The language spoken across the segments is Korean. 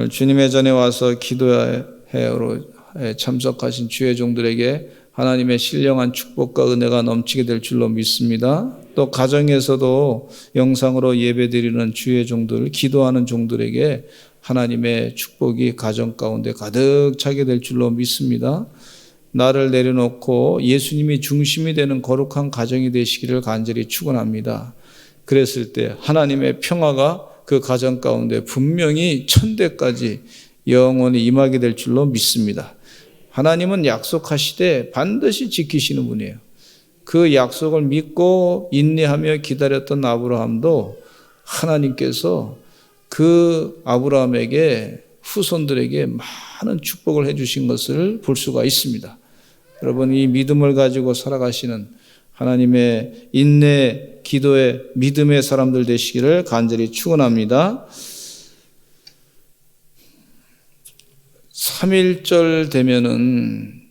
오늘 주님의 전에 와서 기도회에 참석하신 주의 종들에게 하나님의 신령한 축복과 은혜가 넘치게 될 줄로 믿습니다. 또 가정에서도 영상으로 예배드리는 주의 종들, 기도하는 종들에게 하나님의 축복이 가정 가운데 가득 차게 될 줄로 믿습니다. 나를 내려놓고 예수님이 중심이 되는 거룩한 가정이 되시기를 간절히 축원합니다. 그랬을 때 하나님의 평화가 그 가정 가운데 분명히 천대까지 영원히 임하게 될 줄로 믿습니다. 하나님은 약속하시되 반드시 지키시는 분이에요. 그 약속을 믿고 인내하며 기다렸던 아브라함도 하나님께서 그 아브라함에게 후손들에게 많은 축복을 해주신 것을 볼 수가 있습니다. 여러분, 이 믿음을 가지고 살아가시는 하나님의 인내, 기도의 믿음의 사람들 되시기를 간절히 축원합니다. 3.1절 되면은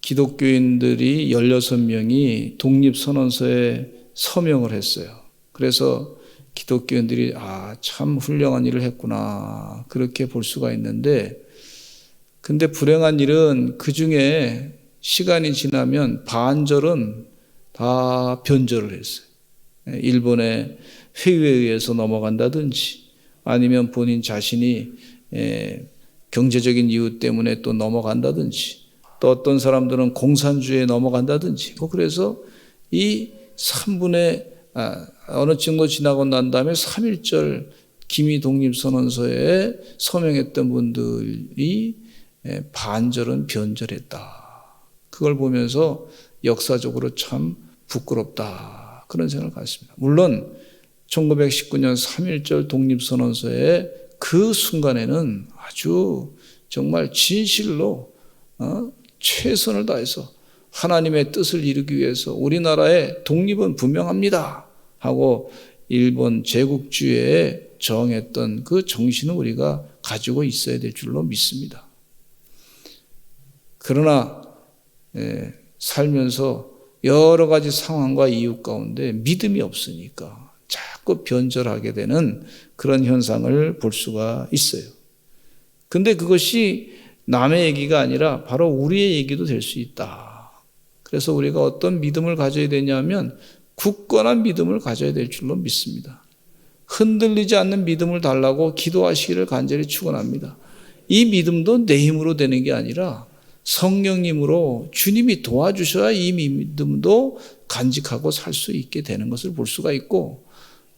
기독교인들이 16명이 독립선언서에 서명을 했어요. 그래서 기독교인들이 참 훌륭한 일을 했구나, 그렇게 볼 수가 있는데, 근데 불행한 일은 그 중에 시간이 지나면 반절은 다 변절을 했어요. 일본의 회의에 의해서 넘어간다든지 아니면 본인 자신이 경제적인 이유 때문에 또 넘어간다든지, 또 어떤 사람들은 공산주의에 넘어간다든지, 그래서 이 3분의 어느 정도 지나고 난 다음에 3.1절 기미 독립선언서에 서명했던 분들이 반절은 변절했다. 그걸 보면서 역사적으로 참 부끄럽다, 그런 생각을 갖습니다. 물론 1919년 3.1절 독립선언서의 그 순간에는 아주 정말 진실로 최선을 다해서 하나님의 뜻을 이루기 위해서 우리나라의 독립은 분명합니다 하고 일본 제국주의에 저항했던 그 정신을 우리가 가지고 있어야 될 줄로 믿습니다. 그러나 살면서 여러 가지 상황과 이유 가운데 믿음이 없으니까 자꾸 변절하게 되는 그런 현상을 볼 수가 있어요. 근데 그것이 남의 얘기가 아니라 바로 우리의 얘기도 될 수 있다. 그래서 우리가 어떤 믿음을 가져야 되냐면 굳건한 믿음을 가져야 될 줄로 믿습니다. 흔들리지 않는 믿음을 달라고 기도하시기를 간절히 축원합니다. 이 믿음도 내 힘으로 되는 게 아니라 성령님으로 주님이 도와주셔야 이 믿음도 간직하고 살 수 있게 되는 것을 볼 수가 있고,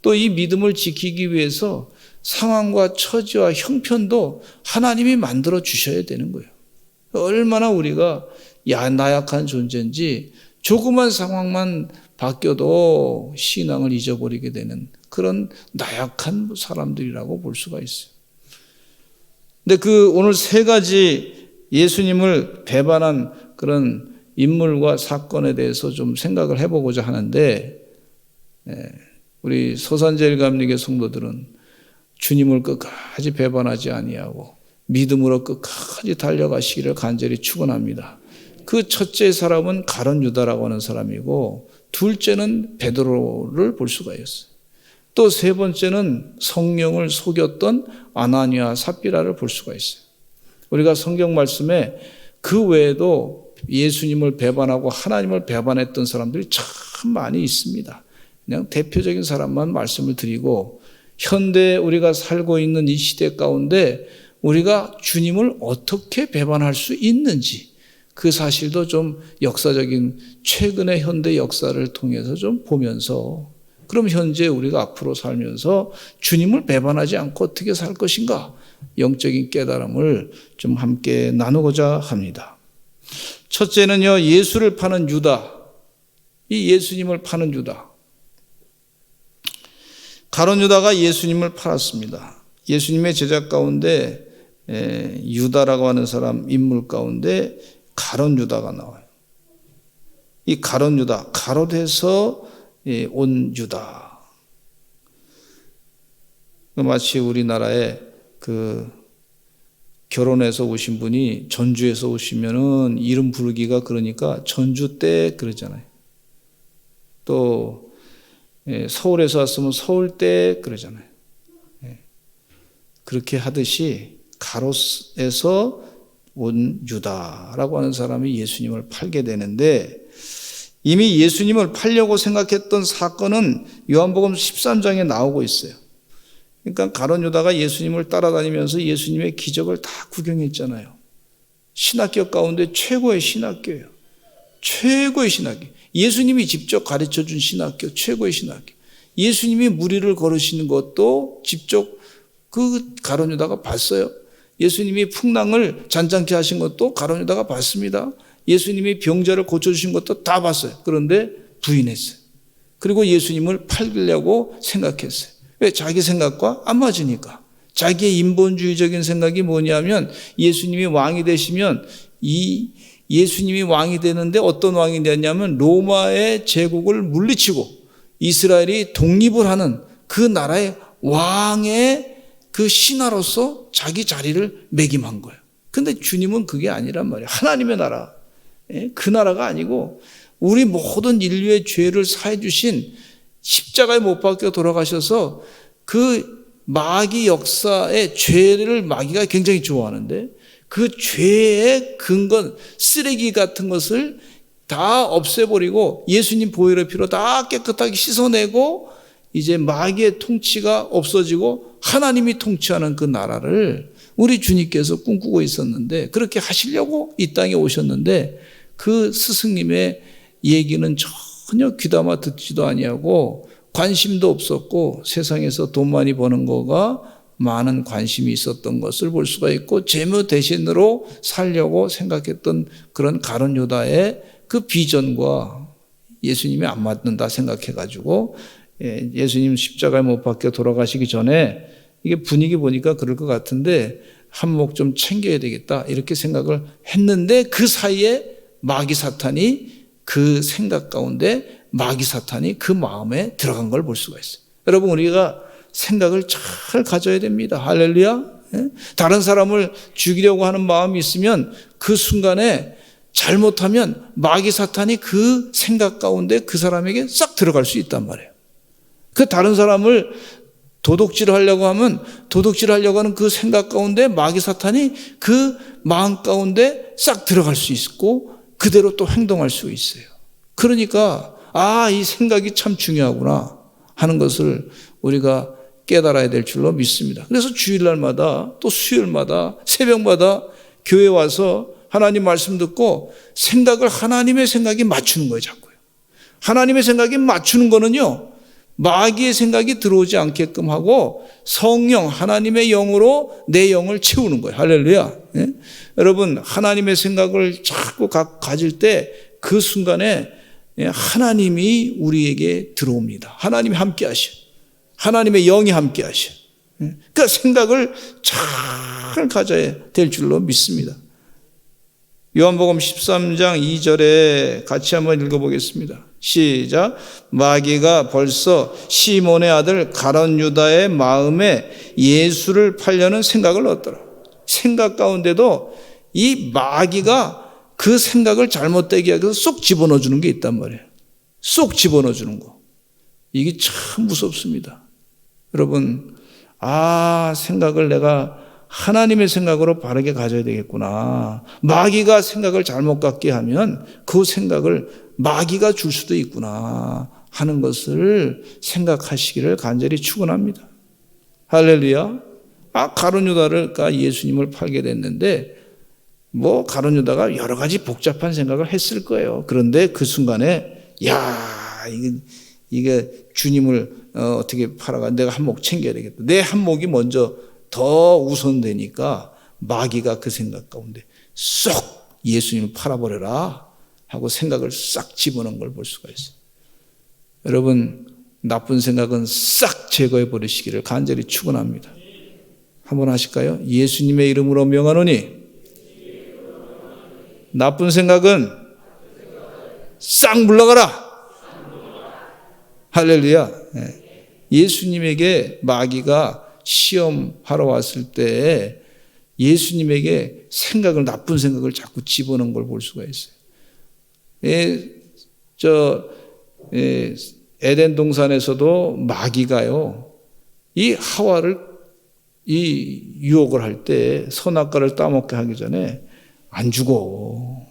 또 이 믿음을 지키기 위해서 상황과 처지와 형편도 하나님이 만들어 주셔야 되는 거예요. 얼마나 우리가 나약한 존재인지 조그만 상황만 바뀌어도 신앙을 잊어버리게 되는 그런 나약한 사람들이라고 볼 수가 있어요. 근데 오늘 세 가지 예수님을 배반한 그런 인물과 사건에 대해서 좀 생각을 해보고자 하는데, 우리 서산제일감리교 성도들은 주님을 끝까지 배반하지 아니하고 믿음으로 끝까지 달려가시기를 간절히 축원합니다. 그 첫째 사람은 가룟 유다라고 하는 사람이고, 둘째는 베드로를 볼 수가 있어요. 또 세 번째는 성령을 속였던 아나니아 삽비라를 볼 수가 있어요. 우리가 성경 말씀에 그 외에도 예수님을 배반하고 하나님을 배반했던 사람들이 참 많이 있습니다. 그냥 대표적인 사람만 말씀을 드리고, 현대 우리가 살고 있는 이 시대 가운데 우리가 주님을 어떻게 배반할 수 있는지, 그 사실도 좀 역사적인 최근의 현대 역사를 통해서 좀 보면서, 그럼 현재 우리가 앞으로 살면서 주님을 배반하지 않고 어떻게 살 것인가, 영적인 깨달음을 좀 함께 나누고자 합니다. 첫째는요, 예수를 파는 유다. 이 예수님을 파는 유다. 가룟 유다가 예수님을 팔았습니다. 예수님의 제자 가운데 유다라고 하는 사람 인물 가운데 가룟 유다가 나와요. 이 가룟 유다, 가롯에서 온 유다. 마치 우리나라에 결혼해서 오신 분이 전주에서 오시면은 이름 부르기가 그러니까 전주댁 그러잖아요. 또 서울에서 왔으면 서울댁 그러잖아요. 그렇게 하듯이 가롯에서 온 유다라고 하는 사람이 예수님을 팔게 되는데, 이미 예수님을 팔려고 생각했던 사건은 요한복음 13장에 나오고 있어요. 그러니까 가롯 유다가 예수님을 따라다니면서 예수님의 기적을 다 구경했잖아요. 신학교 가운데 최고의 신학교예요. 최고의 신학교. 예수님이 직접 가르쳐준 신학교, 최고의 신학교. 예수님이 무리를 걸으시는 것도 직접 그 가롯 유다가 봤어요. 예수님이 풍랑을 잔잔케 하신 것도 가롯 유다가 봤습니다. 예수님이 병자를 고쳐주신 것도 다 봤어요. 그런데 부인했어요. 그리고 예수님을 팔려고 생각했어요. 왜? 자기 생각과 안 맞으니까. 자기의 인본주의적인 생각이 뭐냐면, 예수님이 왕이 되시면 예수님이 왕이 되는데 어떤 왕이 되냐면 로마의 제국을 물리치고 이스라엘이 독립을 하는 그 나라의 왕의 그 신하로서 자기 자리를 매김한 거예요. 근데 주님은 그게 아니란 말이에요. 하나님의 나라. 그 나라가 아니고 우리 모든 인류의 죄를 사해 주신, 십자가에 못 박혀 돌아가셔서 그 마귀 역사의 죄를 마귀가 굉장히 좋아하는데, 그 죄의 근거, 쓰레기 같은 것을 다 없애버리고 예수님 보혈의 피로 다 깨끗하게 씻어내고 이제 마귀의 통치가 없어지고 하나님이 통치하는 그 나라를 우리 주님께서 꿈꾸고 있었는데, 그렇게 하시려고 이 땅에 오셨는데 그 스승님의 얘기는 전혀 귀담아 듣지도 아니하고 관심도 없었고, 세상에서 돈 많이 버는 거가 많은 관심이 있었던 것을 볼 수가 있고, 재무 대신으로 살려고 생각했던 그런 가롯 유다의 그 비전과 예수님이 안 맞는다 생각해가지고, 예수님 십자가에 못 박혀 돌아가시기 전에 이게 분위기 보니까 그럴 것 같은데 한몫 좀 챙겨야 되겠다 이렇게 생각을 했는데, 그 사이에 마귀 사탄이 그 생각 가운데 마귀 사탄이 그 마음에 들어간 걸 볼 수가 있어요. 여러분, 우리가 생각을 잘 가져야 됩니다. 할렐루야. 다른 사람을 죽이려고 하는 마음이 있으면 그 순간에 잘못하면 마귀 사탄이 그 생각 가운데 그 사람에게 싹 들어갈 수 있단 말이에요. 그 다른 사람을 도둑질을 하려고 하면 도둑질을 하려고 하는 그 생각 가운데 마귀 사탄이 그 마음 가운데 싹 들어갈 수 있고 그대로 또 행동할 수 있어요. 그러니까 이 생각이 참 중요하구나 하는 것을 우리가 깨달아야 될 줄로 믿습니다. 그래서 주일날마다 또 수요일마다 새벽마다 교회 와서 하나님 말씀 듣고 생각을 하나님의 생각에 맞추는 거예요. 자꾸요. 하나님의 생각에 맞추는 거는요, 마귀의 생각이 들어오지 않게끔 하고 성령 하나님의 영으로 내 영을 채우는 거예요. 할렐루야. 여러분, 하나님의 생각을 자꾸 가질 때 그 순간에 하나님이 우리에게 들어옵니다. 하나님이 함께 하셔. 하나님의 영이 함께 하셔. 그러니까 생각을 잘 가져야 될 줄로 믿습니다. 요한복음 13장 2절에 같이 한번 읽어보겠습니다. 시작. 마귀가 벌써 시몬의 아들 가롯 유다의 마음에 예수를 팔려는 생각을 넣었더라. 생각 가운데도 이 마귀가 그 생각을 잘못되게 하기 위해서 쏙 집어넣어 주는 게 있단 말이에요. 쏙 집어넣어 주는 거. 이게 참 무섭습니다. 여러분, 생각을 내가 하나님의 생각으로 바르게 가져야 되겠구나. 마귀가 생각을 잘못 갖게 하면 그 생각을 마귀가 줄 수도 있구나 하는 것을 생각하시기를 간절히 축원합니다. 할렐루야. 가롯 유다가 예수님을 팔게 됐는데 가롯 유다가 여러 가지 복잡한 생각을 했을 거예요. 그런데 그 순간에 이게 주님을 어떻게 팔아가 내가 한몫 챙겨야 되겠다. 내 한몫이 먼저 더 우선되니까 마귀가 그 생각 가운데 쏙 예수님을 팔아버려라 하고 생각을 싹 집어넣은 걸 볼 수가 있어요. 여러분, 나쁜 생각은 싹 제거해 버리시기를 간절히 축원합니다. 한번 하실까요? 예수님의 이름으로 명하노니 나쁜 생각은 싹 물러가라. 할렐루야. 예수님에게 마귀가 시험하러 왔을 때 예수님에게 나쁜 생각을 자꾸 집어넣은 걸 볼 수가 있어요. 에덴 동산에서도 마귀가요, 이 하와를 이 유혹을 할 때 선악과를 따먹게 하기 전에 안 주고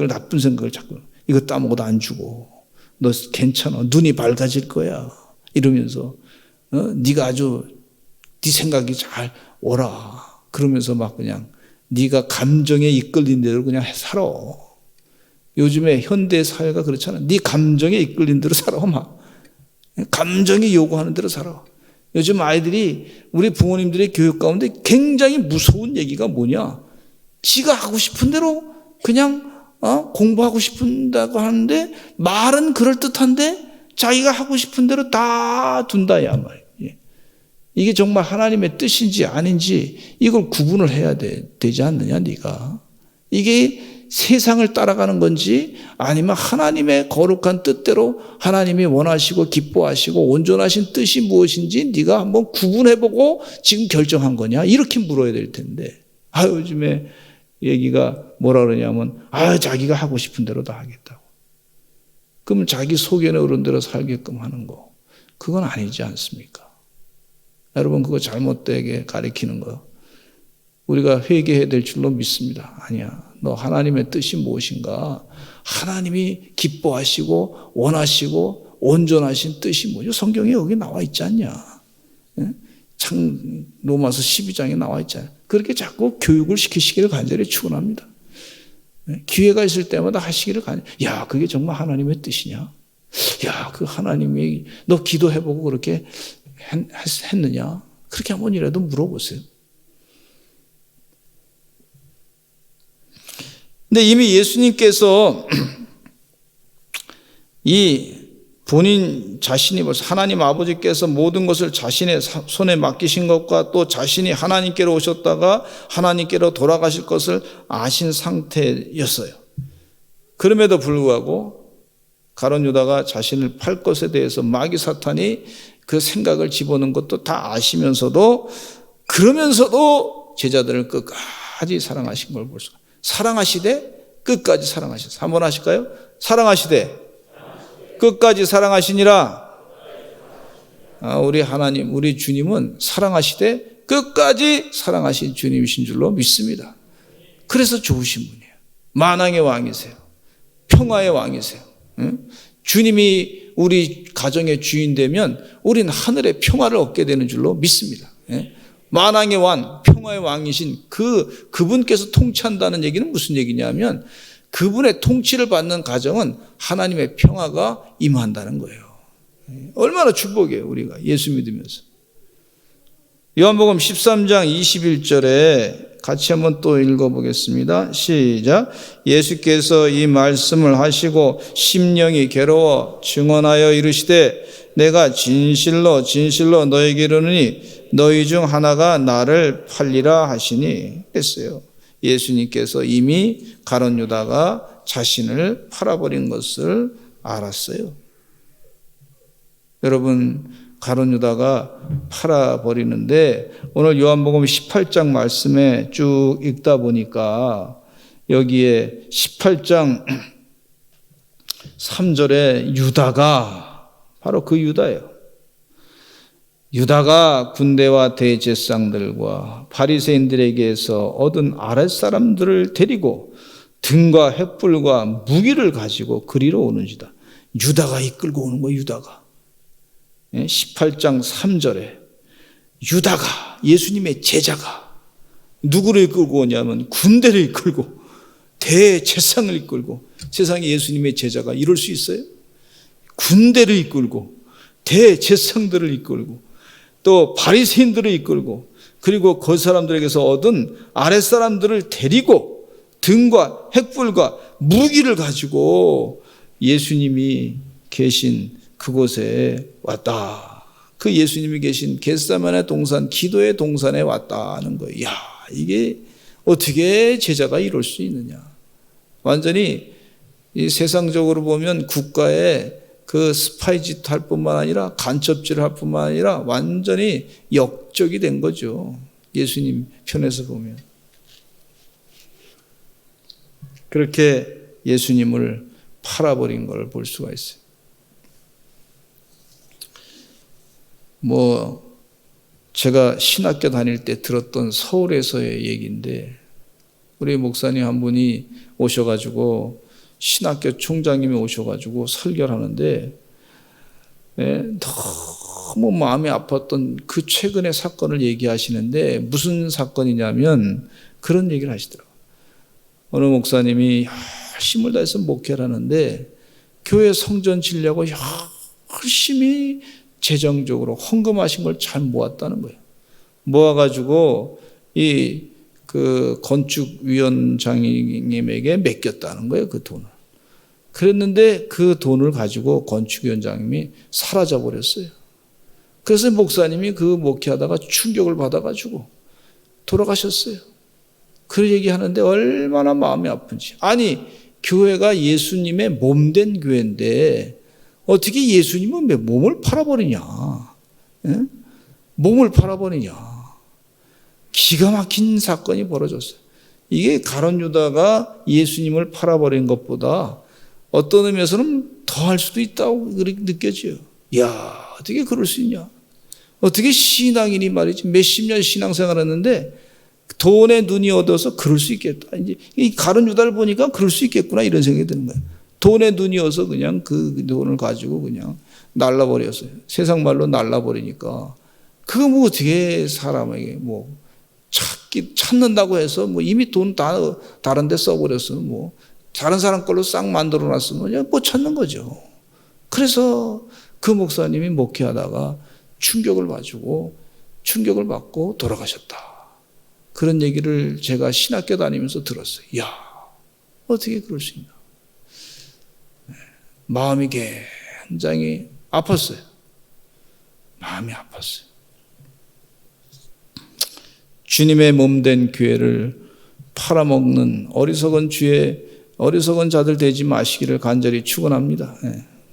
나쁜 생각을 자꾸 이거 따먹어도 안 주고 너 괜찮아 눈이 밝아질 거야 이러면서 네가 아주 네 생각이 잘 오라 그러면서 막 그냥 네가 감정에 이끌린 대로 그냥 살아. 요즘에 현대 사회가 그렇잖아. 네 감정에 이끌린 대로 살아. 막 감정이 요구하는 대로 살아. 요즘 아이들이 우리 부모님들의 교육 가운데 굉장히 무서운 얘기가 뭐냐? 지가 하고 싶은 대로 그냥 공부하고 싶다고 하는데 말은 그럴듯한데 자기가 하고 싶은 대로 다 둔다야 말이에요. 이게 정말 하나님의 뜻인지 아닌지 이걸 구분을 해야 되지 않느냐 네가. 이게 세상을 따라가는 건지 아니면 하나님의 거룩한 뜻대로 하나님이 원하시고 기뻐하시고 온전하신 뜻이 무엇인지 네가 한번 구분해보고 지금 결정한 거냐 이렇게 물어야 될 텐데 요즘에 얘기가 뭐라 그러냐면 자기가 하고 싶은 대로 다 하겠다고. 그러면 자기 속에는 어른대로 살게끔 하는 거 그건 아니지 않습니까? 여러분 그거 잘못되게 가리키는 거 우리가 회개해야 될 줄로 믿습니다. 아니야. 너 하나님의 뜻이 무엇인가? 하나님이 기뻐하시고 원하시고 온전하신 뜻이 뭐죠? 성경에 여기 나와 있지 않냐? 로마서 12장에 나와 있잖아요. 그렇게 자꾸 교육을 시키시기를 간절히 축원합니다. 기회가 있을 때마다 하시기를 야 그게 정말 하나님의 뜻이냐? 야 그 하나님이 너 기도해보고 그렇게 했느냐? 그렇게 한 번이라도 물어보세요. 근데 이미 예수님께서 이 본인 자신이 벌써 하나님 아버지께서 모든 것을 자신의 손에 맡기신 것과 또 자신이 하나님께로 오셨다가 하나님께로 돌아가실 것을 아신 상태였어요. 그럼에도 불구하고 가룟 유다가 자신을 팔 것에 대해서 마귀 사탄이 그 생각을 집어넣은 것도 다 아시면서도 그러면서도 제자들을 끝까지 사랑하신 걸 볼 수가 있어요. 사랑하시되 끝까지 사랑하셨어요. 한번 하실까요? 사랑하시되 끝까지 사랑하시니라. 우리 하나님, 우리 주님은 사랑하시되 끝까지 사랑하신 주님이신 줄로 믿습니다. 그래서 좋으신 분이에요. 만왕의 왕이세요. 평화의 왕이세요. 주님이 우리 가정의 주인 되면 우리는 하늘의 평화를 얻게 되는 줄로 믿습니다. 만왕의 왕, 평화의 왕이신 그분께서 통치한다는 얘기는 무슨 얘기냐면 그분의 통치를 받는 가정은 하나님의 평화가 임한다는 거예요. 얼마나 축복이에요, 우리가 예수 믿으면서. 요한복음 13장 21절에 같이 한번 또 읽어보겠습니다. 시작. 예수께서 이 말씀을 하시고 심령이 괴로워 증언하여 이르시되 내가 진실로 진실로 너에게 이르노니 너희 중 하나가 나를 팔리라 하시니 했어요. 예수님께서 이미 가룟 유다가 자신을 팔아버린 것을 알았어요. 여러분 가룟 유다가 팔아버리는데 오늘 요한복음 18장 말씀에 쭉 읽다 보니까 여기에 18장 3절에 유다가 바로 그 유다예요. 유다가 군대와 대제사장들과 바리새인들에게서 얻은 아랫사람들을 데리고 등과 횃불과 무기를 가지고 그리로 오는지다. 유다가 이끌고 오는 거예요. 유다가 18장 3절에 유다가 예수님의 제자가 누구를 이끌고 오냐면 군대를 이끌고 대제사장을 이끌고 세상에 예수님의 제자가 이럴 수 있어요? 군대를 이끌고 대제사장들을 이끌고 또 바리새인들을 이끌고 그리고 그 사람들에게서 얻은 아랫사람들을 데리고 등과 횃불과 무기를 가지고 예수님이 계신 그곳에 왔다. 그 예수님이 계신 겟세마네 동산, 기도의 동산에 왔다는 거예요. 야, 이게 어떻게 제자가 이럴 수 있느냐. 완전히 이 세상적으로 보면 국가의 그 스파이짓 할 뿐만 아니라 간첩질을 할 뿐만 아니라 완전히 역적이 된 거죠. 예수님 편에서 보면. 그렇게 예수님을 팔아버린 걸 볼 수가 있어요. 제가 신학교 다닐 때 들었던 서울에서의 얘기인데, 우리 목사님 한 분이 오셔가지고 신학교 총장님이 오셔가지고 설교를 하는데 너무 마음이 아팠던 그 최근의 사건을 얘기하시는데, 무슨 사건이냐면 그런 얘기를 하시더라고요. 어느 목사님이 열심을 다해서 목회를 하는데 교회 성전 지려고 열심히 재정적으로 헌금하신 걸 잘 모았다는 거예요. 모아가지고 그 건축위원장님에게 맡겼다는 거예요, 그 돈을. 그랬는데 그 돈을 가지고 건축위원장님이 사라져 버렸어요. 그래서 목사님이 그 목회하다가 충격을 받아가지고 돌아가셨어요. 그 얘기하는데 얼마나 마음이 아픈지. 아니, 교회가 예수님의 몸된 교회인데 어떻게 예수님은 왜 몸을 팔아버리냐? 예? 몸을 팔아버리냐? 기가 막힌 사건이 벌어졌어요. 이게 가룟 유다가 예수님을 팔아버린 것보다 어떤 의미에서는 더 할 수도 있다고 느껴져요. 야, 어떻게 그럴 수 있냐? 어떻게 신앙인이 말이지 몇십 년 신앙생활했는데 돈에 눈이 어두워서 그럴 수 있겠다. 이제 이 가룟 유다를 보니까 그럴 수 있겠구나 이런 생각이 드는 거예요. 돈에 눈이 어서 그냥 그 돈을 가지고 그냥 날라버렸어요. 세상 말로 날라버리니까 그거 뭐 어떻게 사람에게 뭐 찾는다고 해서 뭐 이미 돈 다 다른 데 써버렸으면 뭐 다른 사람 걸로 싹 만들어놨으면 그냥 못 찾는 거죠. 그래서 그 목사님이 목회하다가 충격을 받고 돌아가셨다. 그런 얘기를 제가 신학교 다니면서 들었어요. 야, 어떻게 그럴 수 있나. 마음이 굉장히 아팠어요. 마음이 아팠어요. 주님의 몸된 교회를 팔아먹는 어리석은 자들 되지 마시기를 간절히 축원합니다.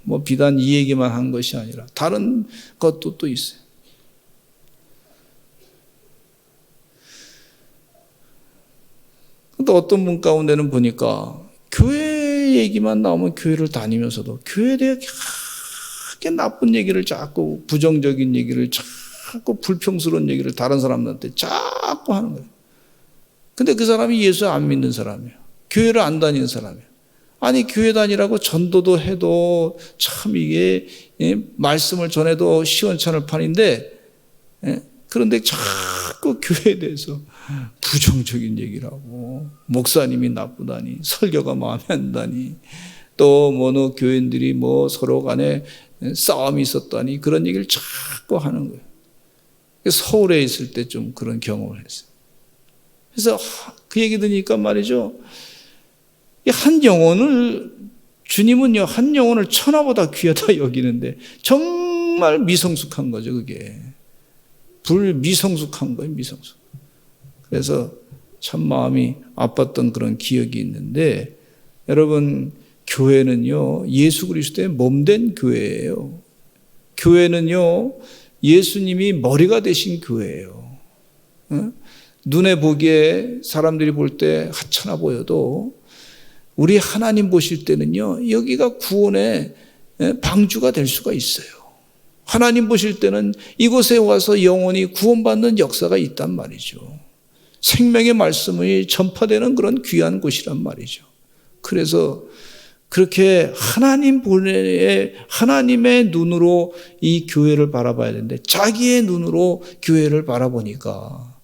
뭐 비단 이 얘기만 한 것이 아니라 다른 것도 또 있어요. 근데 어떤 분 가운데는 보니까 교회 얘기만 나오면 교회를 다니면서도 교회에 대해 나쁜 얘기를 자꾸, 부정적인 얘기를 자꾸, 불평스러운 얘기를 다른 사람들한테 자꾸 하는 거예요. 근데 그 사람이 예수 안 믿는 사람이에요. 교회를 안 다니는 사람이에요. 아니, 교회 다니라고 전도도 해도 참 이게 말씀을 전해도 시원찮을 판인데, 그런데 자꾸 교회에 대해서 부정적인 얘기를 하고, 목사님이 나쁘다니, 설교가 마음에 안 든다니, 또 어느 교인들이 뭐 서로 간에 싸움이 있었다니, 그런 얘기를 자꾸 하는 거예요. 서울에 있을 때 좀 그런 경험을 했어요. 그래서 그 얘기 들으니까 말이죠, 한 영혼을, 주님은요, 한 영혼을 천하보다 귀하다 여기는데 정말 미성숙한 거죠, 그게. 미성숙한 거예요, 미성숙. 그래서 참 마음이 아팠던 그런 기억이 있는데, 여러분, 교회는요, 예수 그리스도의 몸된 교회예요. 교회는요, 예수님이 머리가 되신 교회예요. 눈에 보기에 사람들이 볼 때 하찮아 보여도 우리 하나님 보실 때는요, 여기가 구원의 방주가 될 수가 있어요. 하나님 보실 때는 이곳에 와서 영혼이 구원받는 역사가 있단 말이죠. 생명의 말씀이 전파되는 그런 귀한 곳이란 말이죠. 그래서 그렇게 하나님의 눈으로 이 교회를 바라봐야 되는데 자기의 눈으로 교회를 바라보니까,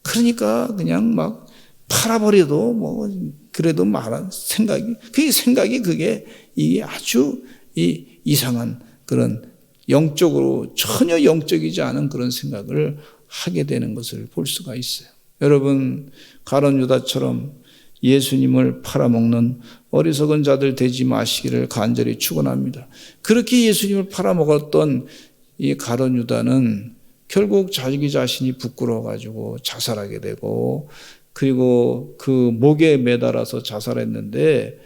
그러니까 그냥 막 팔아버려도 뭐 그래도 말한 생각이 그게 이게 아주 이상한 그런 영적으로 전혀 영적이지 않은 그런 생각을 하게 되는 것을 볼 수가 있어요. 여러분, 가룟 유다처럼 예수님을 팔아먹는 어리석은 자들 되지 마시기를 간절히 축원합니다. 그렇게 예수님을 팔아먹었던 이 가룟 유다는 결국 자기 자신이 부끄러워가지고 자살하게 되고, 그리고 그 목에 매달아서 자살했는데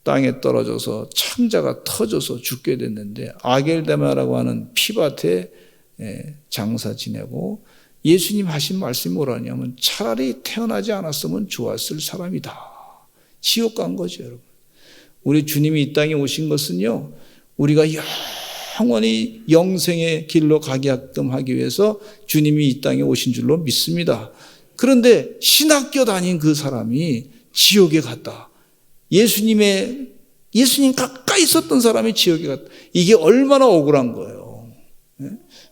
땅에 떨어져서 창자가 터져서 죽게 됐는데, 아겔데마라고 하는 피밭에 장사 지내고, 예수님 하신 말씀이 뭐라냐면 차라리 태어나지 않았으면 좋았을 사람이다. 지옥 간 거죠, 여러분. 우리 주님이 이 땅에 오신 것은요, 우리가 영원히 영생의 길로 가게끔 하기 위해서 주님이 이 땅에 오신 줄로 믿습니다. 그런데 신학교 다닌 그 사람이 지옥에 갔다. 예수님 가까이 있었던 사람이 지옥에 갔다. 이게 얼마나 억울한 거예요.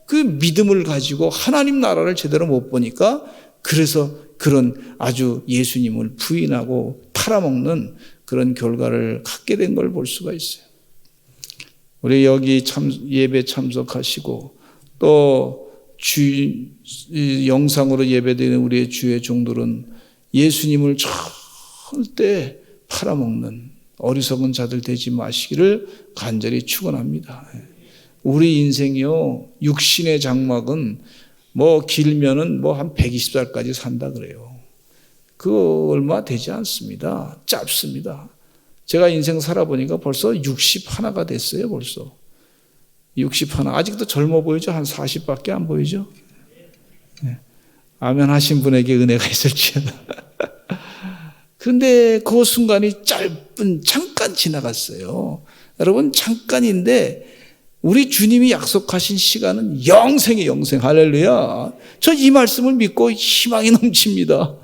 그 믿음을 가지고 하나님 나라를 제대로 못 보니까 그래서 그런 아주 예수님을 부인하고 팔아먹는 그런 결과를 갖게 된 걸 볼 수가 있어요. 우리 여기 예배 참석하시고 또 영상으로 예배드리는 우리의 주의 종들은 예수님을 절대 팔아먹는 어리석은 자들 되지 마시기를 간절히 축원합니다. 우리 인생이요, 육신의 장막은 뭐 길면은 뭐 한 120살까지 산다 그래요. 그거 얼마 되지 않습니다. 짧습니다. 제가 인생 살아보니까 벌써 61가 됐어요, 벌써. 61. 아직도 젊어 보이죠? 한 40밖에 안 보이죠? 네. 아멘 하신 분에게 은혜가 있을지어다. 그런데 그 순간이 잠깐 지나갔어요. 여러분, 잠깐인데 우리 주님이 약속하신 시간은 영생의 영생. 할렐루야. 저 이 말씀을 믿고 희망이 넘칩니다.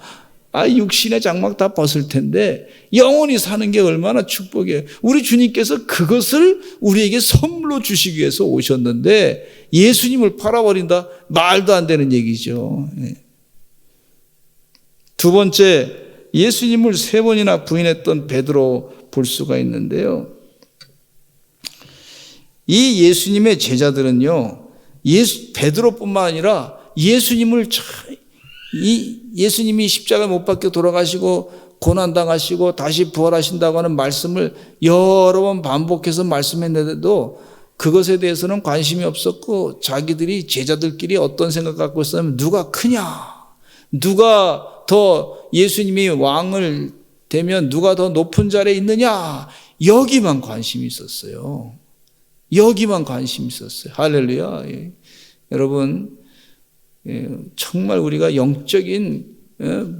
육신의 장막 다 벗을 텐데 영원히 사는 게 얼마나 축복이에요. 우리 주님께서 그것을 우리에게 선물로 주시기 위해서 오셨는데 예수님을 팔아버린다? 말도 안 되는 얘기죠. 두 번째, 예수님을 3번이나 부인했던 베드로 볼 수가 있는데요. 이 예수님의 제자들은요, 베드로뿐만 아니라 예수님이 십자가에 못 박혀 돌아가시고 고난당하시고 다시 부활하신다고 하는 말씀을 여러 번 반복해서 말씀했는데도 그것에 대해서는 관심이 없었고 자기들이 제자들끼리 어떤 생각 갖고 있었냐면 누가 크냐, 누가 더 예수님이 왕을 되면 누가 더 높은 자리에 있느냐, 여기만 관심이 있었어요. 여기만 관심이 있었어요. 할렐루야. 여러분, 정말 우리가 영적인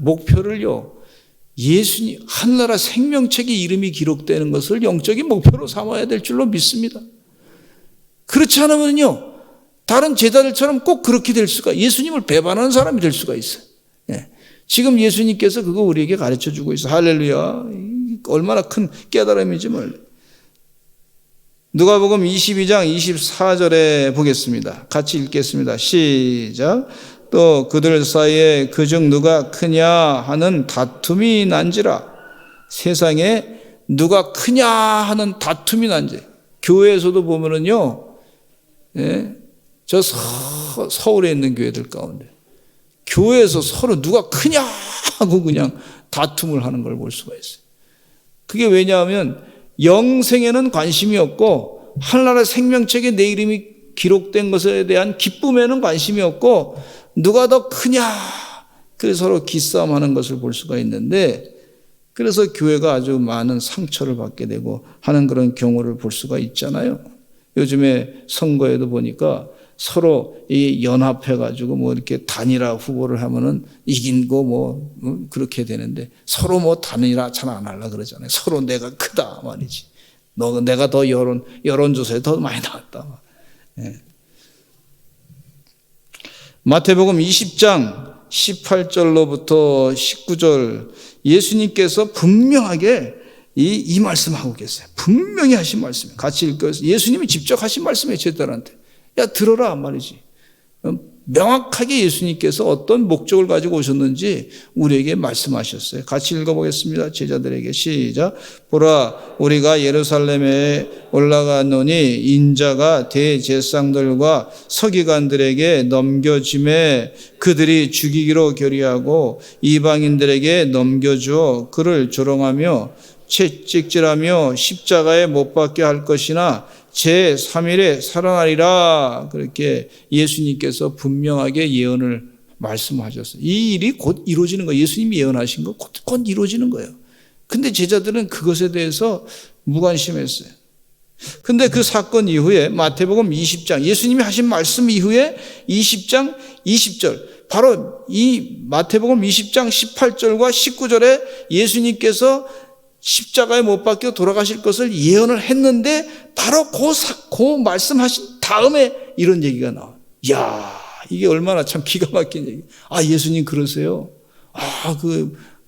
목표를요, 예수님 하늘나라 생명책의 이름이 기록되는 것을 영적인 목표로 삼아야 될 줄로 믿습니다. 그렇지 않으면요, 다른 제자들처럼 꼭 그렇게 될 수가, 예수님을 배반하는 사람이 될 수가 있어요. 지금 예수님께서 그거 우리에게 가르쳐 주고 있어요. 할렐루야. 얼마나 큰 깨달음인지 몰라요. 누가복음 22장 24절에 보겠습니다. 같이 읽겠습니다. 시작. 또 그들 사이에 그중 누가 크냐 하는 다툼이 난지라. 세상에 누가 크냐 하는 다툼이 난지. 교회에서도 보면은요, 저 서울에 있는 교회들 가운데 교회에서 서로 누가 크냐 하고 그냥 다툼을 하는 걸 볼 수가 있어요. 그게 왜냐하면 영생에는 관심이 없고 하늘나라 생명책에 내 이름이 기록된 것에 대한 기쁨에는 관심이 없고 누가 더 크냐, 그래서 서로 기싸움하는 것을 볼 수가 있는데, 그래서 교회가 아주 많은 상처를 받게 되고 하는 그런 경우를 볼 수가 있잖아요. 요즘에 선거에도 보니까 서로 이 연합해가지고 뭐 이렇게 단일화 후보를 하면은 이긴 거 뭐 그렇게 되는데 서로 뭐 단일화 잘 안 하려고 그러잖아요. 서로 내가 크다 말이지. 내가 더 여론조사에 더 많이 나왔다. 마태복음 20장 18절로부터 19절 예수님께서 분명하게 이 말씀하고 계세요. 분명히 하신 말씀. 같이 읽어요. 예수님이 직접 하신 말씀이에요. 제자들한테. 야, 들어라 말이지. 명확하게 예수님께서 어떤 목적을 가지고 오셨는지 우리에게 말씀하셨어요. 같이 읽어보겠습니다. 제자들에게 시작. 보라, 우리가 예루살렘에 올라가노니 인자가 대제사장들과 서기관들에게 넘겨짐에 그들이 죽이기로 결의하고 이방인들에게 넘겨주어 그를 조롱하며 채찍질하며 십자가에 못 박게 할 것이나 제3일에 살아나리라. 그렇게 예수님께서 분명하게 예언을 말씀하셨어요. 이 일이 곧 이루어지는 거예요. 예수님이 예언하신 거 곧 이루어지는 거예요. 근데 제자들은 그것에 대해서 무관심했어요. 근데 그 사건 이후에 마태복음 20장, 예수님이 하신 말씀 이후에 20장 20절, 바로 이 마태복음 20장 18절과 19절에 예수님께서 십자가에 못 박혀 돌아가실 것을 예언을 했는데 바로 그 말씀하신 다음에 이런 얘기가 나와요. 이야, 이게 얼마나 참 기가 막힌 얘기. 아, 예수님 그러세요? 아,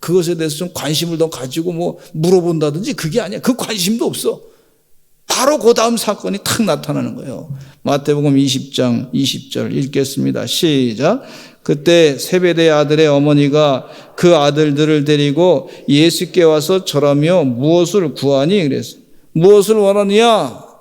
그것에 대해서 좀 관심을 더 가지고 뭐 물어본다든지 그게 아니야. 그 관심도 없어. 바로 그 다음 사건이 탁 나타나는 거예요. 마태복음 20장 20절 읽겠습니다. 시작. 그때 세베대 아들의 어머니가 그 아들들을 데리고 예수께 와서 절하며 무엇을 구하니? 그랬어요. 무엇을 원하느냐?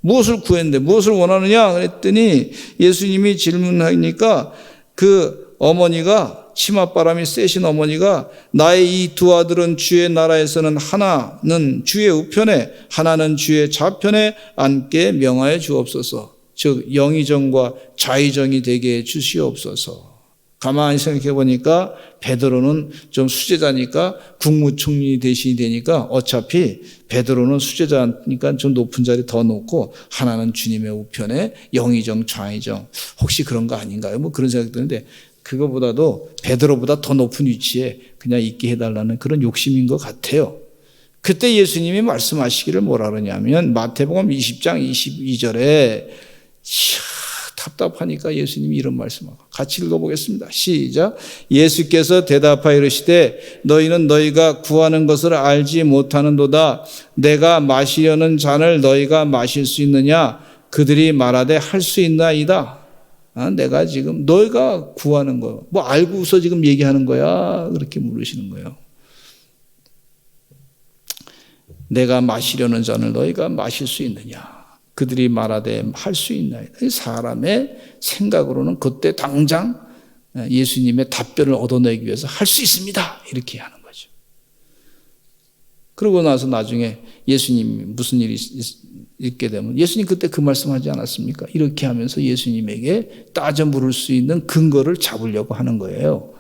무엇을 구했는데 무엇을 원하느냐? 그랬더니 예수님이 질문하니까 그 어머니가, 치맛바람이 세신 어머니가, 나의 이 두 아들은 주의 나라에서는 하나는 주의 우편에 하나는 주의 좌편에 앉게 명하여 주옵소서. 즉 영의정과 좌의정이 되게 해 주시옵소서. 가만히 생각해 보니까 베드로는 좀 수제자니까 국무총리 대신이 되니까 어차피 베드로는 수제자니까 좀 높은 자리 더 놓고 하나는 주님의 우편에 영의정 좌의정, 혹시 그런 거 아닌가요? 뭐 그런 생각이 드는데, 그거보다도 베드로보다 더 높은 위치에 그냥 있게 해달라는 그런 욕심인 것 같아요. 그때 예수님이 말씀하시기를 뭐라 그러냐면 마태복음 20장 22절에 답답하니까 예수님이 이런 말씀하고 같이 읽어보겠습니다. 시작. 예수께서 대답하여 이르시되 너희는 너희가 구하는 것을 알지 못하는도다. 내가 마시려는 잔을 너희가 마실 수 있느냐? 그들이 말하되 할 수 있나이다. 내가 지금 너희가 구하는 거 뭐 알고서 지금 얘기하는 거야? 그렇게 물으시는 거예요. 내가 마시려는 잔을 너희가 마실 수 있느냐? 그들이 말하되 할 수 있나이다. 사람의 생각으로는 그때 당장 예수님의 답변을 얻어내기 위해서 할 수 있습니다, 이렇게 하는 거죠. 그러고 나서 나중에 예수님이 무슨 일이 있게 되면 예수님 그때 그 말씀하지 않았습니까? 이렇게 하면서 예수님에게 따져 물을 수 있는 근거를 잡으려고 하는 거예요.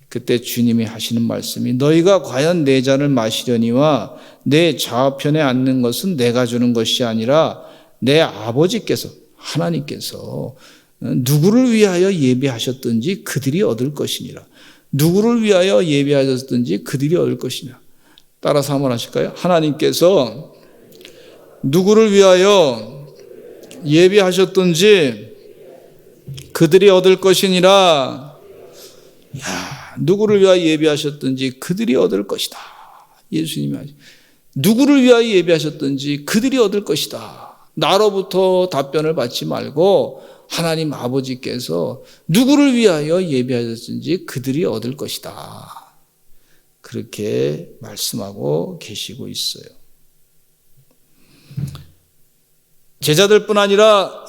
그때 주님이 하시는 말씀이 너희가 과연 내 잔을 마시려니와 내 좌편에 앉는 것은 내가 주는 것이 아니라 내 아버지께서, 하나님께서 누구를 위하여 예비하셨든지 그들이 얻을 것이니라. 누구를 위하여 예비하셨든지 그들이 얻을 것이냐. 따라서 한번 하실까요? 하나님께서 누구를 위하여 예비하셨든지 그들이 얻을 것이니라. 누구를 위하여 예비하셨든지 그들이 얻을 것이다. 예수님이 누구를 위하여 예비하셨든지 그들이 얻을 것이다. 나로부터 답변을 받지 말고 하나님 아버지께서 누구를 위하여 예비하셨든지 그들이 얻을 것이다. 그렇게 말씀하고 계시고 있어요. 제자들뿐 아니라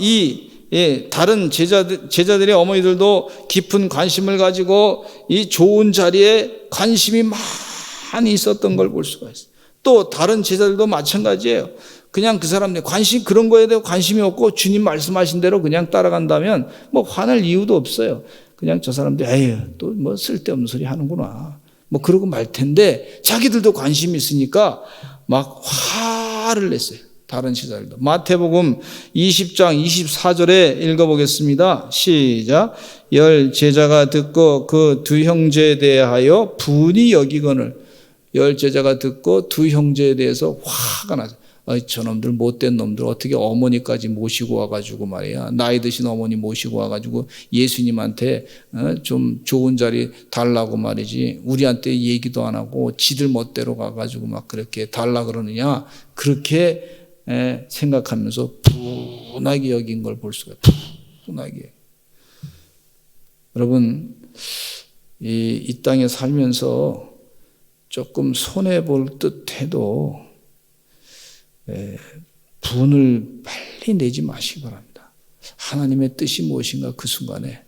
다른 제자들의 어머니들도 깊은 관심을 가지고 이 좋은 자리에 관심이 많이 있었던 걸 볼 수가 있어요. 또 다른 제자들도 마찬가지예요. 그냥 그 사람들 그런 거에 대해 관심이 없고 주님 말씀하신 대로 그냥 따라간다면 뭐 화낼 이유도 없어요. 그냥 저 사람들 에휴 또 뭐 쓸데없는 소리 하는구나 뭐 그러고 말 텐데, 자기들도 관심이 있으니까 막 화를 냈어요. 다른 제자들도. 마태복음 20장 24절에 읽어보겠습니다. 시작. 10 제자가 듣고 그 두 형제에 대하여 분이 여기거늘. 10 제자가 듣고 두 형제에 대해서 화가 나서 저놈들 못된 놈들 어떻게 어머니까지 모시고 와가지고 말이야, 나이 드신 어머니 모시고 와가지고 예수님한테 좀 좋은 자리 달라고 말이지 우리한테 얘기도 안 하고 지들 멋대로 가가지고 막 그렇게 달라 그러느냐, 그렇게 생각하면서 분하게 여긴 걸 볼 수가 있어요. 분하게. 여러분, 이 땅에 살면서 조금 손해볼 듯 해도 분을 빨리 내지 마시기 바랍니다. 하나님의 뜻이 무엇인가 그 순간에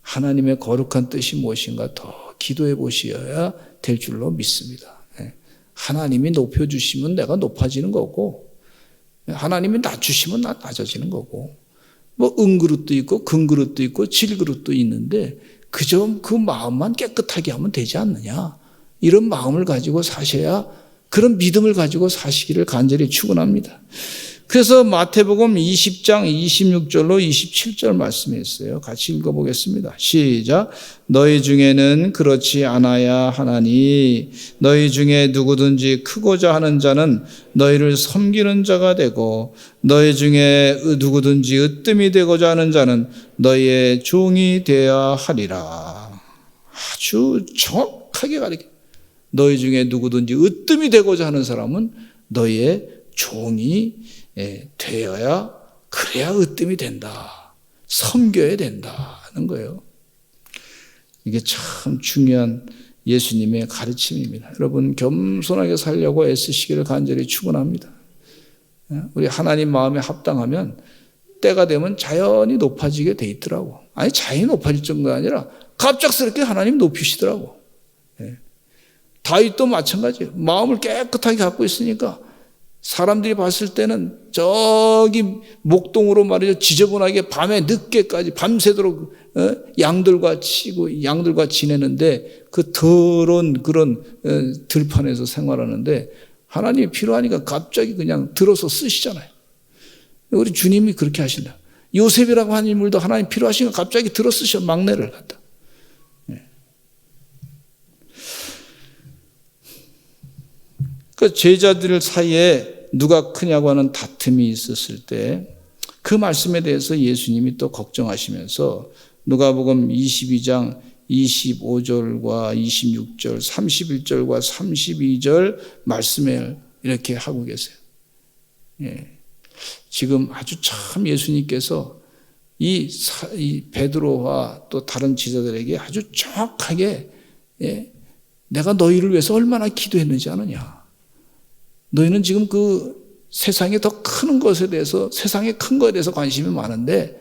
하나님의 거룩한 뜻이 무엇인가 더 기도해 보셔야 될 줄로 믿습니다. 하나님이 높여주시면 내가 높아지는 거고, 하나님이 낮추시면 나 낮아지는 거고, 뭐 은그릇도 있고 금그릇도 있고 질그릇도 있는데 그저 그 마음만 깨끗하게 하면 되지 않느냐, 이런 마음을 가지고 사셔야, 그런 믿음을 가지고 사시기를 간절히 축원합니다. 그래서 마태복음 20장 26절로 27절 말씀이 있어요. 같이 읽어보겠습니다. 시작. 너희 중에는 그렇지 않아야 하나니 너희 중에 누구든지 크고자 하는 자는 너희를 섬기는 자가 되고 너희 중에 누구든지 으뜸이 되고자 하는 자는 너희의 종이 되어야 하리라. 아주 정확하게 가르쳐. 너희 중에 누구든지 으뜸이 되고자 하는 사람은 너희의 종이 되어야, 그래야 으뜸이 된다. 섬겨야 된다는 거예요. 이게 참 중요한 예수님의 가르침입니다. 여러분, 겸손하게 살려고 애쓰시기를 간절히 축원합니다. 우리 하나님 마음에 합당하면 때가 되면 자연히 높아지게 돼 있더라고. 아니, 자연히 높아질 정도가 아니라 갑작스럽게 하나님 높이시더라고. 다윗도 마찬가지예요. 마음을 깨끗하게 갖고 있으니까 사람들이 봤을 때는 저기 목동으로 말이죠, 지저분하게 밤에 늦게까지 밤새도록 양들과 치고 양들과 지내는데 그 더러운 그런 들판에서 생활하는데 하나님이 필요하니까 갑자기 그냥 들어서 쓰시잖아요. 우리 주님이 그렇게 하신다. 요셉이라고 하는 인물도 하나님 필요하시니까 갑자기 들어 쓰셔, 막내를 갖다. 그 제자들 사이에 누가 크냐고 하는 다툼이 있었을 때 그 말씀에 대해서 예수님이 또 걱정하시면서 누가복음 22장 25절과 26절, 31절과 32절 말씀을 이렇게 하고 계세요. 지금 아주 참 예수님께서 이 베드로와 또 다른 제자들에게 아주 정확하게 내가 너희를 위해서 얼마나 기도했는지 아느냐. 너희는 지금 그 세상에 더 큰 것에 대해서, 세상에 큰 것에 대해서 관심이 많은데,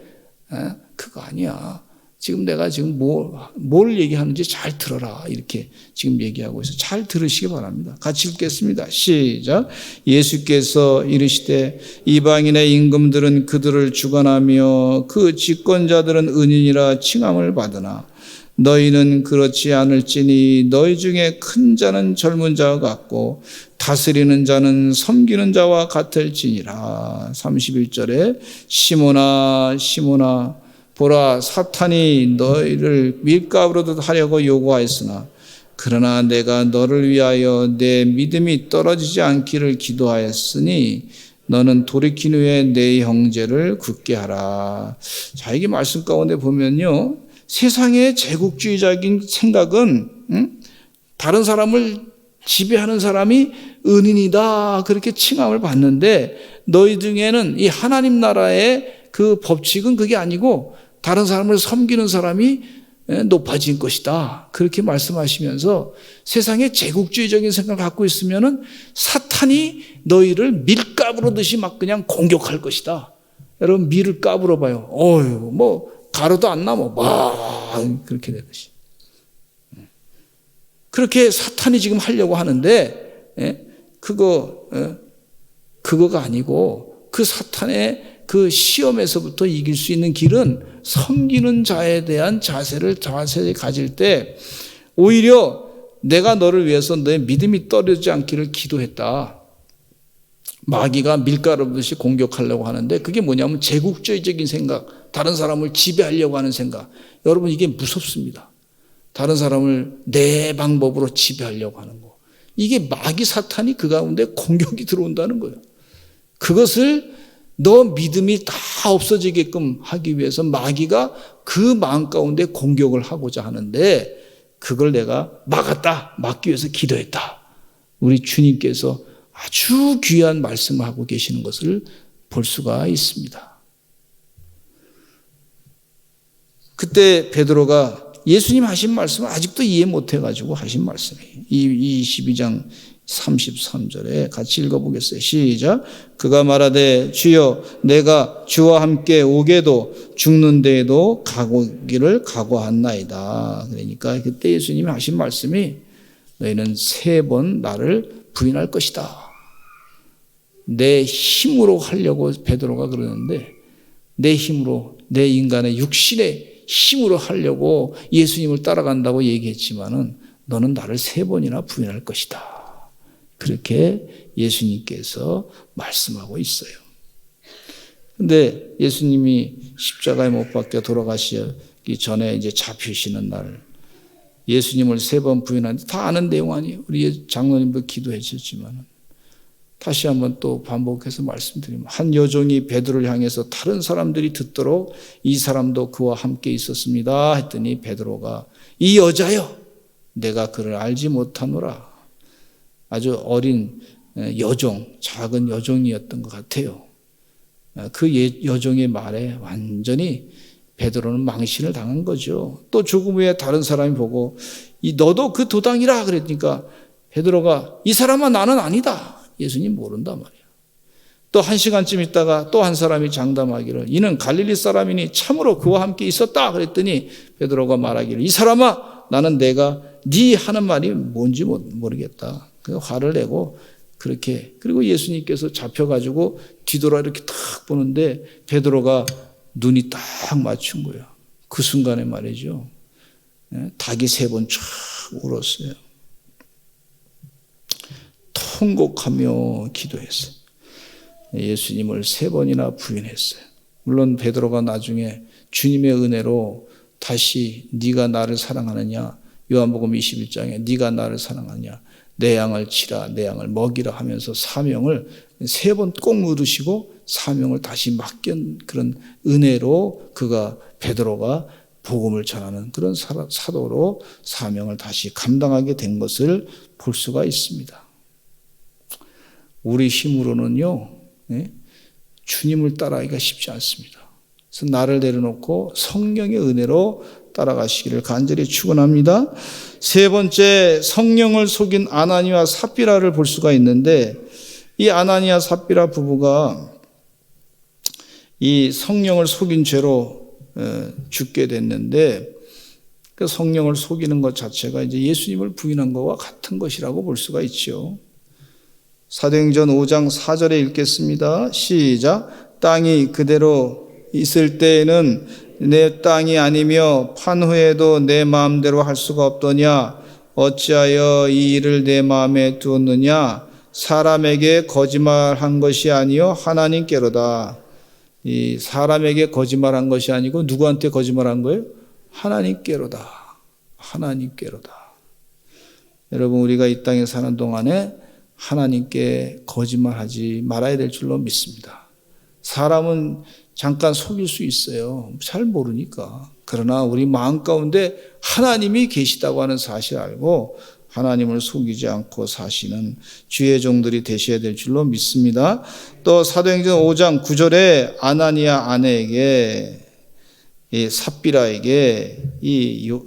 그거 아니야. 지금 내가 지금 뭘 얘기하는지 잘 들어라. 이렇게 지금 얘기하고 있어요. 잘 들으시기 바랍니다. 같이 읽겠습니다. 시작. 예수께서 이르시되 이방인의 임금들은 그들을 주관하며 그 집권자들은 은인이라 칭함을 받으나 너희는 그렇지 않을지니 너희 중에 큰 자는 젊은 자와 같고 다스리는 자는 섬기는 자와 같을지니라. 31절에 시몬아 시몬아 보라 사탄이 너희를 밀가루로 하려고 요구하였으나 그러나 내가 너를 위하여 내 믿음이 떨어지지 않기를 기도하였으니 너는 돌이킨 후에 내 형제를 굳게 하라. 자, 이게 말씀 가운데 보면요, 세상의 제국주의적인 생각은 다른 사람을 지배하는 사람이 은인이다 그렇게 칭함을 받는데 너희 중에는 이 하나님 나라의 그 법칙은 그게 아니고 다른 사람을 섬기는 사람이 높아진 것이다 그렇게 말씀하시면서 세상의 제국주의적인 생각을 갖고 있으면은 사탄이 너희를 밀가루로 듯이 막 그냥 공격할 것이다. 여러분, 밀을 까불어 봐요. 어휴, 뭐 가루도 안 남아. 막 그렇게 되듯이. 그렇게 사탄이 지금 하려고 하는데 그거가 아니고 그 사탄의 그 시험에서부터 이길 수 있는 길은 섬기는 자에 대한 자세를 가질 때 오히려 내가 너를 위해서 내 믿음이 떨어지지 않기를 기도했다. 마귀가 밀가루듯이 공격하려고 하는데 그게 뭐냐면 제국주의적인 생각, 다른 사람을 지배하려고 하는 생각. 여러분, 이게 무섭습니다. 다른 사람을 내 방법으로 지배하려고 하는 거. 이게 마귀 사탄이 그 가운데 공격이 들어온다는 거예요. 그것을 너 믿음이 다 없어지게끔 하기 위해서 마귀가 그 마음 가운데 공격을 하고자 하는데 그걸 내가 막기 위해서 기도했다. 우리 주님께서 아주 귀한 말씀을 하고 계시는 것을 볼 수가 있습니다. 그때 베드로가 예수님 하신 말씀을 아직도 이해 못해가지고 하신 말씀이에요. 22장 33절에 같이 읽어보겠어요. 시작. 그가 말하되 주여 내가 주와 함께 오게도 죽는 데에도 가기를 각오하나이다. 그러니까 그때 예수님이 하신 말씀이 너희는 3번 나를 부인할 것이다. 내 힘으로 하려고 베드로가 그러는데 내 힘으로, 내 인간의 육신의 힘으로 하려고 예수님을 따라간다고 얘기했지만은 너는 나를 3번이나 부인할 것이다. 그렇게 예수님께서 말씀하고 있어요. 근데 예수님이 십자가에 못 박혀 돌아가시기 전에 이제 잡히시는 날, 예수님을 3번 부인하는데 다 아는 내용 아니에요. 우리 장로님도 기도해 주셨지만 다시 한번 또 반복해서 말씀드리면, 한 여종이 베드로를 향해서 다른 사람들이 듣도록 이 사람도 그와 함께 있었습니다 했더니 베드로가 이 여자여 내가 그를 알지 못하노라. 아주 어린 여종, 작은 여종이었던 것 같아요. 그 여종의 말에 완전히 베드로는 망신을 당한 거죠. 또 죽음 후에 다른 사람이 보고 너도 그 도당이라 그랬으니까 베드로가 이 사람아 나는 아니다. 예수님 모른단 말이야. 또 1시간쯤 있다가 또 한 사람이 장담하기를 이는 갈릴리 사람이니 참으로 그와 함께 있었다 그랬더니 베드로가 말하기를 이 사람아 나는 내가 네 하는 말이 뭔지 모르겠다. 그 화를 내고 그렇게, 그리고 예수님께서 잡혀가지고 뒤돌아 이렇게 딱 보는데 베드로가 눈이 딱 맞춘 거예요. 그 순간에 말이죠. 닭이 3번 쫙 울었어요. 통곡하며 기도했어요. 예수님을 3번이나 부인했어요. 물론 베드로가 나중에 주님의 은혜로 다시 네가 나를 사랑하느냐, 요한복음 21장에 네가 나를 사랑하느냐, 내 양을 치라, 내 양을 먹이라 하면서 사명을 3번 꼭 묻으시고 사명을 다시 맡긴 그런 은혜로 베드로가 복음을 전하는 그런 사도로 사명을 다시 감당하게 된 것을 볼 수가 있습니다. 우리 힘으로는요, 주님을 따라가기가 쉽지 않습니다. 그래서 나를 내려놓고 성령의 은혜로 따라가시기를 간절히 축원합니다. 3번째, 성령을 속인 아나니와 삽비라를 볼 수가 있는데, 이 아나니아 삽비라 부부가 이 성령을 속인 죄로 죽게 됐는데, 그 성령을 속이는 것 자체가 이제 예수님을 부인한 것과 같은 것이라고 볼 수가 있죠. 사도행전 5장 4절에 읽겠습니다. 시작. 땅이 그대로 있을 때에는 내 땅이 아니며 판 후에도 내 마음대로 할 수가 없더냐. 어찌하여 이 일을 내 마음에 두었느냐. 사람에게 거짓말한 것이 아니요 하나님께로다. 이 사람에게 거짓말한 것이 아니고 누구한테 거짓말한 거예요? 하나님께로다. 하나님께로다. 여러분, 우리가 이 땅에 사는 동안에 하나님께 거짓말하지 말아야 될 줄로 믿습니다. 사람은 잠깐 속일 수 있어요. 잘 모르니까. 그러나 우리 마음 가운데 하나님이 계시다고 하는 사실을 알고 하나님을 속이지 않고 사시는 주의 종들이 되셔야 될 줄로 믿습니다. 또 사도행전 5장 9절에 아나니아 아내에게, 이 삽비라에게 이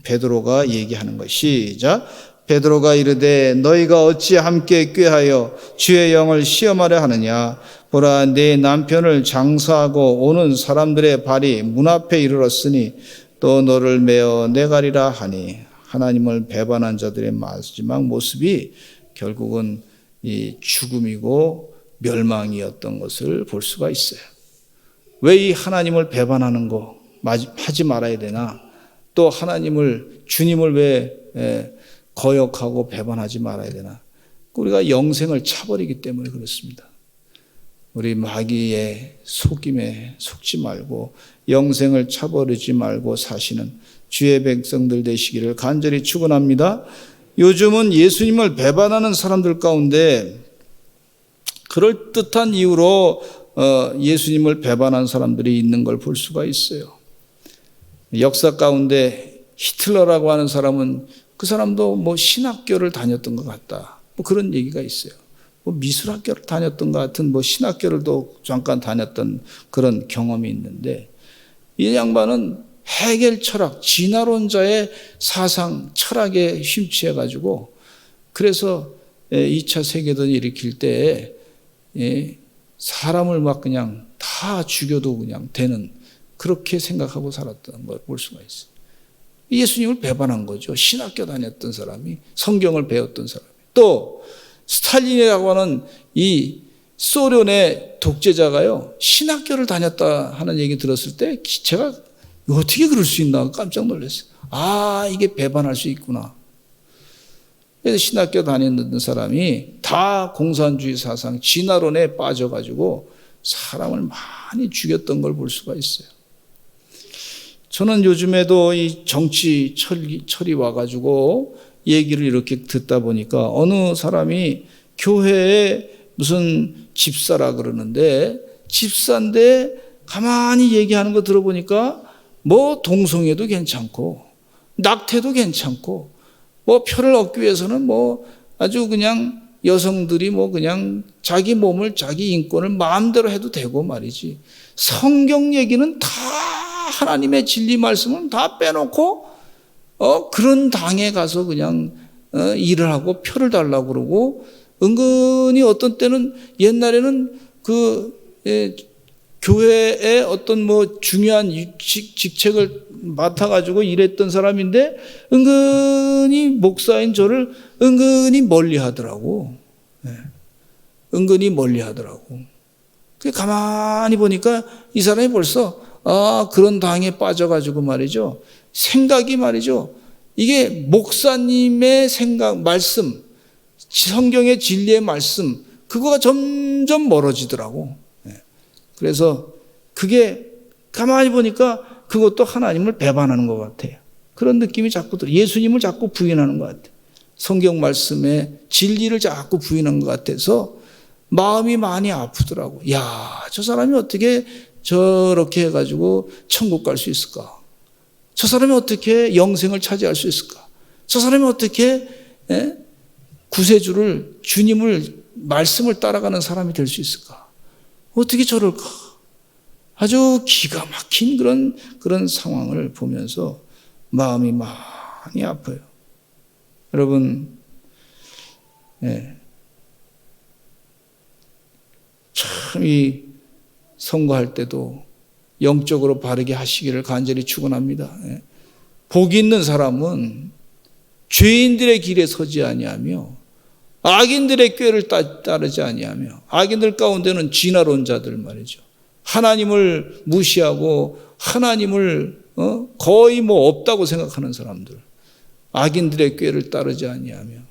베드로가 얘기하는 것. 시작. 베드로가 이르되 너희가 어찌 함께 꾀하여 주의 영을 시험하려 하느냐. 보라, 내 남편을 장사하고 오는 사람들의 발이 문 앞에 이르렀으니 또 너를 메어 내가리라 하니. 하나님을 배반한 자들의 마지막 모습이 결국은 이 죽음이고 멸망이었던 것을 볼 수가 있어요. 왜 이 하나님을 배반하는 거 하지 말아야 되나? 또 주님을 왜 거역하고 배반하지 말아야 되나? 우리가 영생을 차버리기 때문에 그렇습니다. 우리 마귀의 속임에 속지 말고 영생을 차버리지 말고 사시는 주의 백성들 되시기를 간절히 축원합니다. 요즘은 예수님을 배반하는 사람들 가운데 그럴듯한 이유로 예수님을 배반한 사람들이 있는 걸 볼 수가 있어요. 역사 가운데 히틀러라고 하는 사람은 그 사람도 뭐 신학교를 다녔던 것 같다. 뭐 그런 얘기가 있어요. 뭐 미술학교를 다녔던 것 같은 뭐 신학교를 또 잠깐 다녔던 그런 경험이 있는데, 이 양반은 해겔 철학, 진화론자의 사상, 철학에 심취해가지고 그래서 2차 세계대전을 일으킬 때 사람을 막 그냥 다 죽여도 그냥 되는, 그렇게 생각하고 살았던 걸 볼 수가 있어요. 예수님을 배반한 거죠. 신학교 다녔던 사람이, 성경을 배웠던 사람이. 또 스탈린이라고 하는 이 소련의 독재자가요, 신학교를 다녔다 하는 얘기 들었을 때 제가 어떻게 그럴 수 있나 깜짝 놀랐어요. 아, 이게 배반할 수 있구나. 그래서 신학교 다녔던 사람이 다 공산주의 사상, 진화론에 빠져가지고 사람을 많이 죽였던 걸 볼 수가 있어요. 저는 요즘에도 이 정치 철이 와가지고 얘기를 이렇게 듣다 보니까 어느 사람이 교회에 무슨 집사라 그러는데 집사인데 가만히 얘기하는 거 들어보니까 뭐 동성애도 괜찮고 낙태도 괜찮고 뭐 표를 얻기 위해서는 뭐 아주 그냥 여성들이 뭐 그냥 자기 몸을 자기 인권을 마음대로 해도 되고 말이지. 성경 얘기는 다 하나님의 진리 말씀은 다 빼놓고 그런 당에 가서 그냥 일을 하고 표를 달라고 그러고 은근히 어떤 때는 옛날에는 교회에 어떤 뭐 중요한 직책을 맡아가지고 일했던 사람인데 은근히 목사인 저를 은근히 멀리 하더라고. 은근히 멀리 하더라고. 가만히 보니까 이 사람이 벌써 그런 당에 빠져가지고 말이죠. 생각이 말이죠. 이게 목사님의 생각, 말씀, 성경의 진리의 말씀, 그거가 점점 멀어지더라고. 그래서 그게 가만히 보니까 그것도 하나님을 배반하는 것 같아요. 그런 느낌이 자꾸 들어요. 예수님을 자꾸 부인하는 것 같아요. 성경 말씀의 진리를 자꾸 부인하는 것 같아서 마음이 많이 아프더라고. 야, 저 사람이 어떻게 저렇게 해가지고 천국 갈 수 있을까? 저 사람이 어떻게 영생을 차지할 수 있을까? 저 사람이 어떻게 구세주를, 주님을, 말씀을 따라가는 사람이 될 수 있을까? 어떻게 저럴까? 아주 기가 막힌 그런 상황을 보면서 마음이 많이 아파요. 여러분, 참 이 선거할 때도 영적으로 바르게 하시기를 간절히 축원합니다. 복 있는 사람은 죄인들의 길에 서지 아니하며 악인들의 꾀를 따르지 아니하며 악인들 가운데는 진화론자들 말이죠. 하나님을 무시하고 하나님을 거의 뭐 없다고 생각하는 사람들, 악인들의 꾀를 따르지 아니하며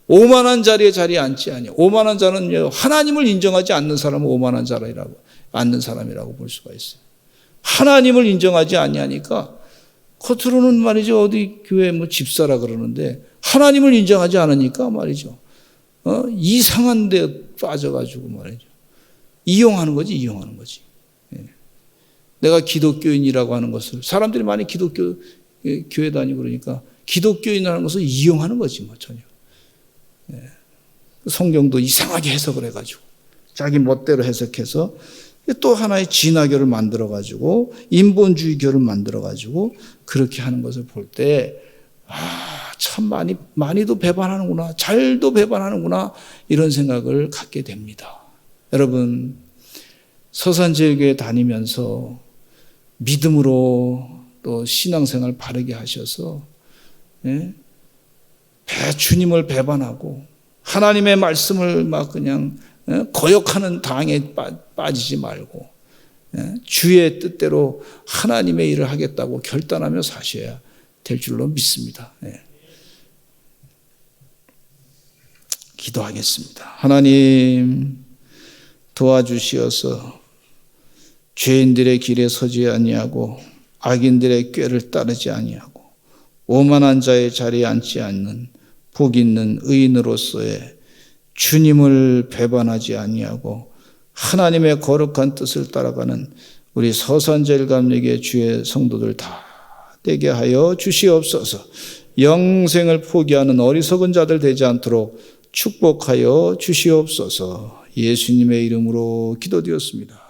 오만한 자리에 자리에 앉지 아니하며, 오만한 자는 하나님을 인정하지 않는 사람은 오만한 자라고 않는 사람이라고 볼 수가 있어요. 하나님을 인정하지 아니하니까 겉으로는 말이죠, 어디 교회 뭐 집사라 그러는데 하나님을 인정하지 않으니까 말이죠, 이상한 데 빠져가지고 말이죠, 이용하는 거지. 내가 기독교인이라고 하는 것을, 사람들이 많이 기독교 교회 다니고 그러니까 기독교인이라는 것을 이용하는 거지 뭐 전혀. 성경도 이상하게 해석을 해가지고 자기 멋대로 해석해서 또 하나의 진화교를 만들어가지고 인본주의교를 만들어가지고 그렇게 하는 것을 볼 때 참 많이도 배반하는구나, 잘도 배반하는구나, 이런 생각을 갖게 됩니다. 여러분, 서산제일교회 다니면서 믿음으로 또 신앙생활 바르게 하셔서 주님을 배반하고 하나님의 말씀을 막 그냥 거역하는 당에 빠지지 말고 주의 뜻대로 하나님의 일을 하겠다고 결단하며 사셔야 될 줄로 믿습니다. 기도하겠습니다. 하나님 도와주시어서 죄인들의 길에 서지 아니하고 악인들의 꾀를 따르지 아니하고 오만한 자의 자리에 앉지 않는 복 있는 의인으로서의 주님을 배반하지 아니하고 하나님의 거룩한 뜻을 따라가는 우리 서산제일감리교회 주의 성도들 다 되게 하여 주시옵소서. 영생을 포기하는 어리석은 자들 되지 않도록 축복하여 주시옵소서. 예수님의 이름으로 기도드렸습니다.